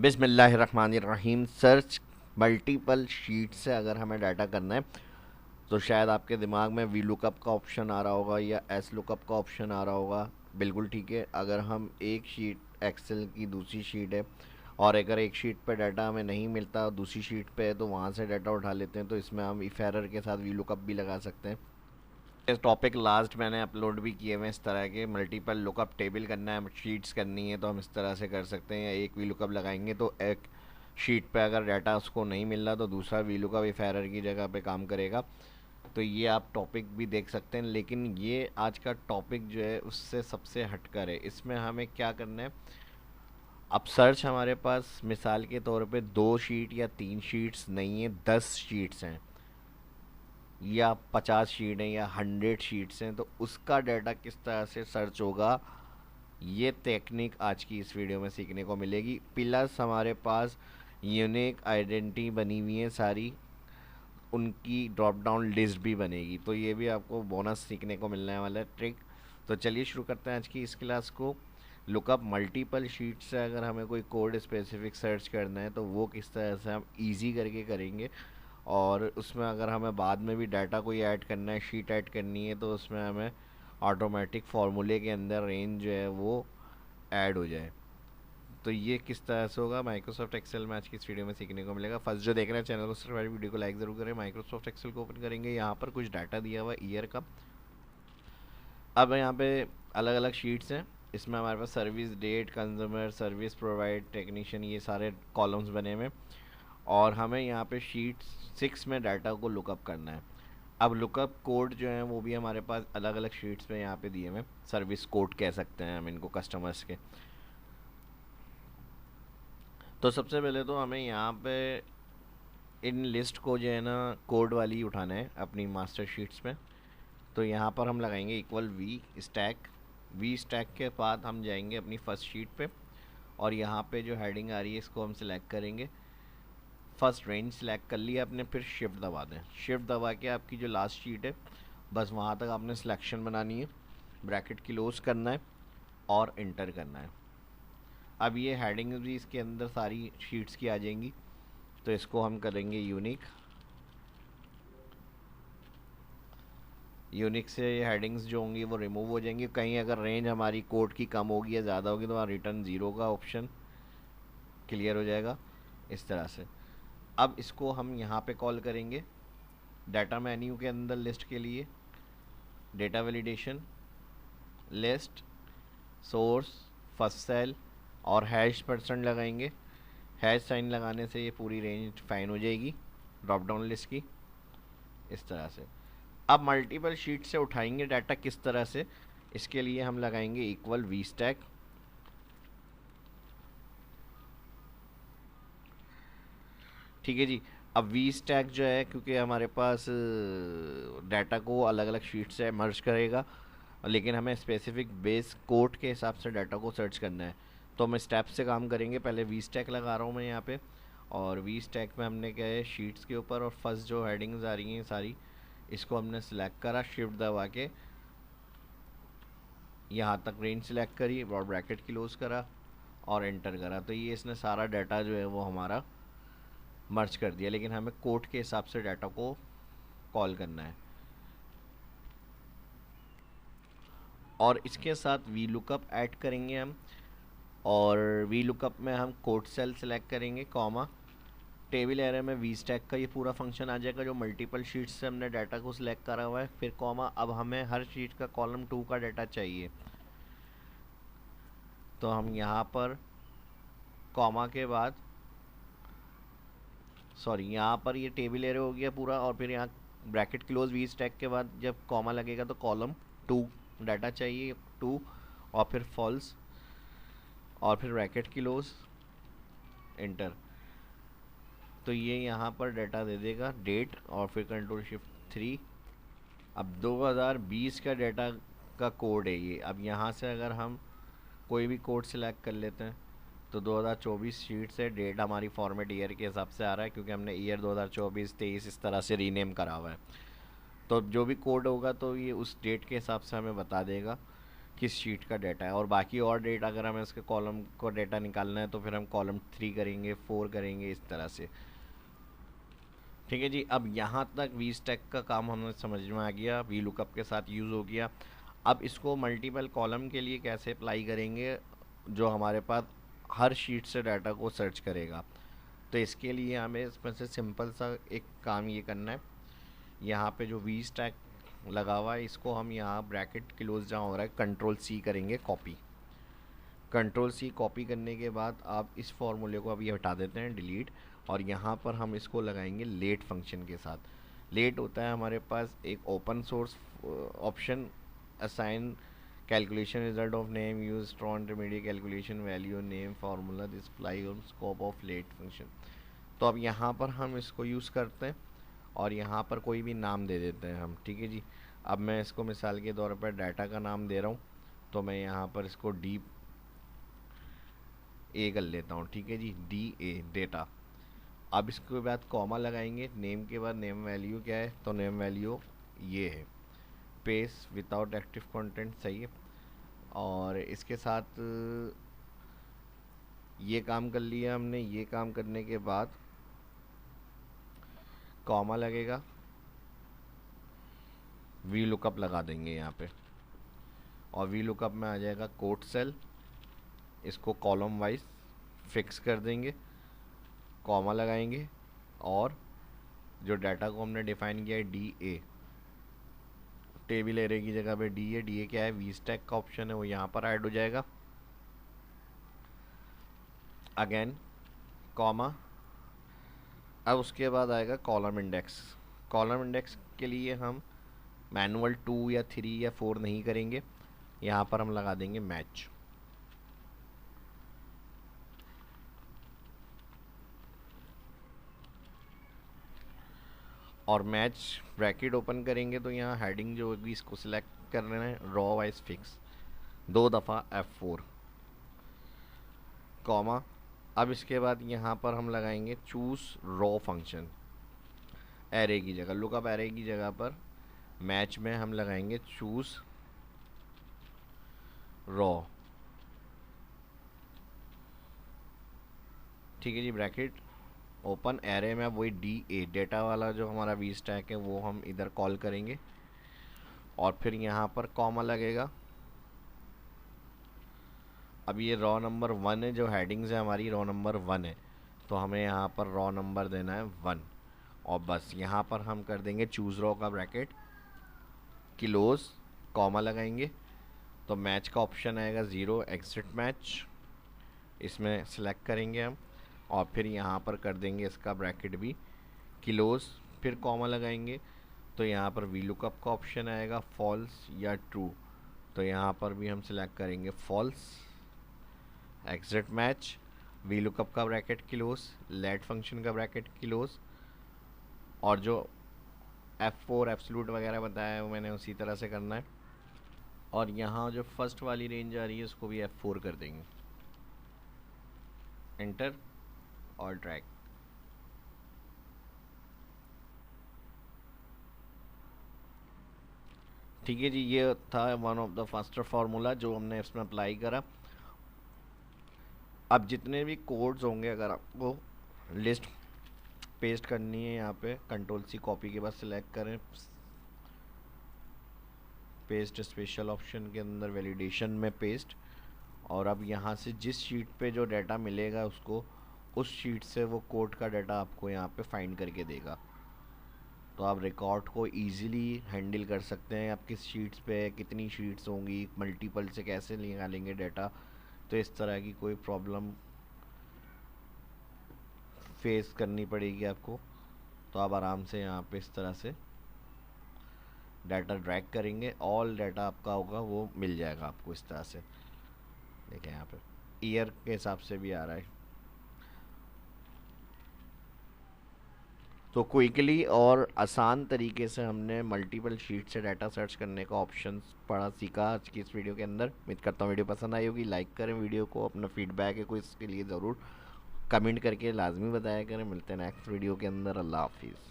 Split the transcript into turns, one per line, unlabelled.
बिस्मिल्लाहिर्रहमानिर्रहीम। Search multiple sheet से अगर हमें डाटा करना है तो शायद आपके दिमाग में वी लुकअप का ऑप्शन आ रहा होगा या एस लुकअप का ऑप्शन आ रहा होगा। बिल्कुल ठीक है। अगर हम एक शीट एक्सेल की दूसरी शीट है और अगर एक शीट पे डाटा हमें नहीं मिलता दूसरी शीट पे है तो वहाँ से डाटा उठा लेते हैं, तो इसमें हम इफ एरर के साथ वी लुकअप भी लगा सकते हैं। ये टॉपिक लास्ट मैंने अपलोड भी किए हुए हैं। इस तरह के मल्टीपल लुकअप टेबल करना है, शीट्स करनी है, तो हम इस तरह से कर सकते हैं। या एक वी लुकअप लगाएंगे तो एक शीट पे अगर डाटा उसको नहीं मिल रहा तो दूसरा वी लुकअप इफ एरर की जगह पे काम करेगा। तो ये आप टॉपिक भी देख सकते हैं, लेकिन ये आज का टॉपिक जो है उससे सबसे हटकर है। इसमें हमें क्या करना है, अब सर्च हमारे पास मिसाल के तौर पे 2 शीट या 3 शीट्स नहीं है, 10 शीट्स हैं या 50 शीट हैं या 100 शीट्स हैं, तो उसका डाटा किस तरह से सर्च होगा ये टेक्निक आज की इस वीडियो में सीखने को मिलेगी। प्लस हमारे पास यूनिक आइडेंटिटी बनी हुई है सारी, उनकी ड्रॉप डाउन लिस्ट भी बनेगी, तो ये भी आपको बोनस सीखने को मिलने वाला है ट्रिक। तो चलिए शुरू करते हैं आज की इस क्लास को। लुकअप मल्टीपल शीट से अगर हमें कोई कोड स्पेसिफिक सर्च करना है तो वो किस तरह से हम इजी करके करेंगे, और उसमें अगर हमें बाद में भी डाटा कोई ऐड करना है, शीट ऐड करनी है, तो उसमें हमें ऑटोमेटिक फार्मूले के अंदर रेंज जो है वो ऐड हो जाए। तो ये किस तरह से होगा माइक्रोसॉफ्ट एक्सेल में आज की इस वीडियो में सीखने को मिलेगा। फर्स्ट जो देख रहे हैं चैनल को सब्सक्राइब, वीडियो को लाइक ज़रूर करें। माइक्रोसॉफ्ट एक्सेल को ओपन करेंगे, यहाँ पर कुछ डाटा दिया हुआ है ईयर का। अब यहाँ पे अलग अलग शीट्स हैं। इसमें हमारे पास service date, consumer, service provide, technician, ये सारे कॉलम्स बने हुए हैं। और हमें यहाँ पे शीट 6 में डाटा को लुकअप करना है। अब लुकअप कोड जो है वो भी हमारे पास अलग अलग शीट्स में यहाँ पे दिए हुए हैं। सर्विस कोड कह सकते हैं हम इनको कस्टमर्स के। तो सबसे पहले तो हमें यहाँ पे इन लिस्ट को जो है ना कोड वाली उठाना है अपनी मास्टर शीट्स में। तो यहाँ पर हम लगाएंगे equal V stack. V stack के बाद हम जाएंगे अपनी फर्स्ट शीट पे और यहाँ पे जो हेडिंग आ रही है इसको हम सिलेक्ट करेंगे। फर्स्ट रेंज सेलेक्ट कर लिया आपने, फिर शिफ्ट दबा दें। शिफ्ट दबा के आपकी जो लास्ट शीट है बस वहाँ तक आपने सिलेक्शन बनानी है, ब्रैकेट क्लोज करना है और इंटर करना है। अब ये हेडिंग भी इसके अंदर सारी शीट्स की आ जाएंगी, तो इसको हम करेंगे यूनिक। यूनिक से ये हेडिंग्स जो होंगी वो रिमूव हो जाएंगी। कहीं अगर रेंज हमारी कोड की कम होगी या ज़्यादा होगी तो वहाँ रिटर्न ज़ीरो का ऑप्शन क्लियर हो जाएगा इस तरह से। अब इसको हम यहाँ पे कॉल करेंगे डाटा मेन्यू के अंदर लिस्ट के लिए, data validation, list, source, first cell और हैश परसेंट लगाएंगे। हैश साइन लगाने से ये पूरी रेंज फाइन हो जाएगी ड्रॉप डाउन लिस्ट की इस तरह से। अब मल्टीपल शीट से उठाएंगे डाटा किस तरह से, इसके लिए हम लगाएंगे इक्वल वी स्टैक। ठीक है जी। अब वी स्टैक जो है क्योंकि हमारे पास डाटा को अलग अलग शीट से मर्ज करेगा, लेकिन हमें स्पेसिफिक बेस कोड के हिसाब से डाटा को सर्च करना है, तो हम स्टेप से काम करेंगे। पहले वी स्टैक लगा रहा हूँ मैं यहाँ पे, और वी स्टैक में हमने क्या है शीट्स के ऊपर और फर्स्ट जो हेडिंग्स आ रही हैं सारी इसको हमने सेलेक्ट करा, शिफ्ट दबा के यहाँ तक रेंज सेलेक्ट करी और ब्रैकेट क्लोज करा और एंटर करा, तो ये इसने सारा डाटा जो है वो हमारा मर्ज कर दिया। लेकिन हमें कोड के हिसाब से डाटा को कॉल करना है। और इसके साथ वी लुकअप ऐड करेंगे हम, और वी लुकअप में हम कोड सेल सेलेक्ट करेंगे, कॉमा, टेबल एरे में वी स्टैक का ये पूरा फंक्शन आ जाएगा जो मल्टीपल शीट्स से हमने डाटा को सिलेक्ट करा हुआ है, फिर कॉमा। अब हमें हर शीट का कॉलम 2 का डाटा चाहिए, तो हम यहाँ पर कॉमा के बाद, सॉरी यहाँ पर ये टेबल एरे हो गया पूरा, और फिर यहाँ ब्रैकेट क्लोज वी स्टैक के बाद जब कॉमा लगेगा तो कॉलम 2 डाटा चाहिए 2, और फिर फॉल्स और फिर ब्रैकेट क्लोज एंटर। तो ये यहाँ पर डाटा दे देगा डेट और फिर कंट्रोल शिफ्ट 3। अब 2020 का डाटा का कोड है ये। अब यहाँ से अगर हम कोई भी कोड सिलेक्ट कर लेते हैं तो 2024 शीट से डेट हमारी फॉर्मेट ईयर के हिसाब से आ रहा है, क्योंकि हमने ईयर 2024-23 इस तरह से रीनेम करा हुआ है। तो जो भी कोड होगा तो ये उस डेट के हिसाब से हमें बता देगा किस शीट का डाटा है। और बाकी और डेटा अगर हमें इसके कॉलम को डाटा निकालना है तो फिर हम कॉलम 3 करेंगे, 4 करेंगे, इस तरह से। ठीक है जी, अब यहाँ तक वी स्टैक का काम हमें समझ में आ गया, वी लुकअप के साथ यूज़ हो गया। अब इसको मल्टीपल कॉलम के लिए कैसे अप्लाई करेंगे, जो हमारे पास हर शीट से डाटा को सर्च करेगा। तो इसके लिए हमें इसमें से सिंपल सा एक काम ये करना है, यहाँ पे जो वी स्टैक लगा हुआ है इसको हम यहाँ ब्रैकेट क्लोज जहाँ हो रहा है कंट्रोल सी करेंगे कॉपी। कंट्रोल सी कॉपी करने के बाद आप इस फॉर्मूले को अभी हटा देते हैं, डिलीट। और यहाँ पर हम इसको लगाएंगे लेट फंक्शन के साथ। लेट होता है हमारे पास एक open source option, assign calculation result of name use strong intermediate calculation value name formula display on scope of let function. तो अब यहाँ पर हम इसको यूज़ करते हैं और यहाँ पर कोई भी नाम दे देते हैं हम। ठीक है जी, अब मैं इसको मिसाल के तौर पर डाटा का नाम दे रहा हूँ, तो मैं यहाँ पर इसको डी ए कर लेता हूँ। ठीक है जी, डी ए डेटा। अब इसके बाद कॉमा लगाएंगे, नेम के बाद नेम वैल्यू क्या है, तो नेम वैल्यू ये है, पेस विदाउट एक्टिव कंटेंट, सही है। और इसके साथ ये काम कर लिया हमने। ये काम करने के बाद कॉमा लगेगा, वी लुकअप लगा देंगे यहाँ पे, और वी लुकअप में आ जाएगा कोट सेल, इसको कॉलम वाइज फिक्स कर देंगे, कॉमा लगाएंगे, और जो डाटा को हमने डिफाइन किया है डी ए, टेबल एरे की जगह पे डी ए, डी ए क्या है, वी स्टैक का ऑप्शन है, वो यहाँ पर ऐड हो जाएगा। अगेन कॉमा, अब उसके बाद आएगा कॉलम इंडेक्स। कॉलम इंडेक्स के लिए हम मैनुअल 2 या 3 या 4 नहीं करेंगे, यहाँ पर हम लगा देंगे मैच। और मैच ब्रैकेट ओपन करेंगे तो यहाँ हेडिंग जो होगी इसको सिलेक्ट कर लेना है, रॉ वाइज फिक्स, 2 दफ़ा F4, कॉमा। अब इसके बाद यहाँ पर हम लगाएंगे चूज़ रॉ फंक्शन, एरे की जगह, लुकअप एरे की जगह पर मैच में हम लगाएंगे चूज़ रॉ। ठीक है जी, ब्रैकेट ओपन, एरे में वही डी ए डेटा वाला जो हमारा वी स्टैक है वो हम इधर कॉल करेंगे, और फिर यहाँ पर कॉमा लगेगा। अब ये रॉ नंबर 1 है, जो हेडिंग्स है हमारी रॉ नंबर 1 है, तो हमें यहाँ पर रॉ नंबर देना है 1, और बस यहाँ पर हम कर देंगे चूज़ रॉ का ब्रैकेट क्लोज, कॉमा लगाएंगे, तो मैच का ऑप्शन आएगा 0 एग्जिट मैच, इसमें सेलेक्ट करेंगे हम, और फिर यहाँ पर कर देंगे इसका ब्रैकेट भी क्लोज, फिर कॉमा लगाएंगे, तो यहाँ पर वी लुकअप का ऑप्शन आएगा फॉल्स या ट्रू, तो यहाँ पर भी हम सिलेक्ट करेंगे false, exact match, V lookup का ब्रैकेट क्लोज, लेट फंक्शन का ब्रैकेट क्लोज, और जो F4 एब्सोल्यूट वगैरह बताया है वो मैंने उसी तरह से करना है। और यहाँ जो फर्स्ट वाली रेंज आ रही है उसको भी F4 कर देंगे, एंटर और ड्रैग। ठीक है जी, ये था one of the faster formula जो हमने इसमें अप्लाई करा। अब जितने भी कोड्स होंगे अगर आपको लिस्ट पेस्ट करनी है, यहाँ पे कंट्रोल सी कॉपी के बाद सिलेक्ट करें, पेस्ट स्पेशल ऑप्शन के अंदर वैलिडेशन में पेस्ट, और अब यहाँ से जिस शीट पे जो डाटा मिलेगा उसको उस शीट से वो कोड का डाटा आपको यहाँ पे फाइंड करके देगा। तो आप रिकॉर्ड को इजीली हैंडल कर सकते हैं, आप किस शीट्स पे कितनी शीट्स होंगी, मल्टीपल से कैसे निकालेंगे डाटा, तो इस तरह की कोई प्रॉब्लम फेस करनी पड़ेगी आपको। तो आप आराम से यहाँ पे इस तरह से डाटा ड्रैग करेंगे, ऑल डाटा आपका होगा वो मिल जाएगा आपको इस तरह से। देखें यहाँ पे ईयर के हिसाब से भी आ रहा है। तो क्विकली और आसान तरीके से हमने मल्टीपल शीट से डाटा सर्च करने का ऑप्शन पढ़ा सीखा आज की इस वीडियो के अंदर। उम्मीद करता हूँ वीडियो पसंद आई होगी। लाइक करें वीडियो को, अपना फीडबैक है कोई इसके लिए ज़रूर कमेंट करके लाजमी बताया करें। मिलते हैं नेक्स्ट वीडियो के अंदर। अल्लाह हाफिज़।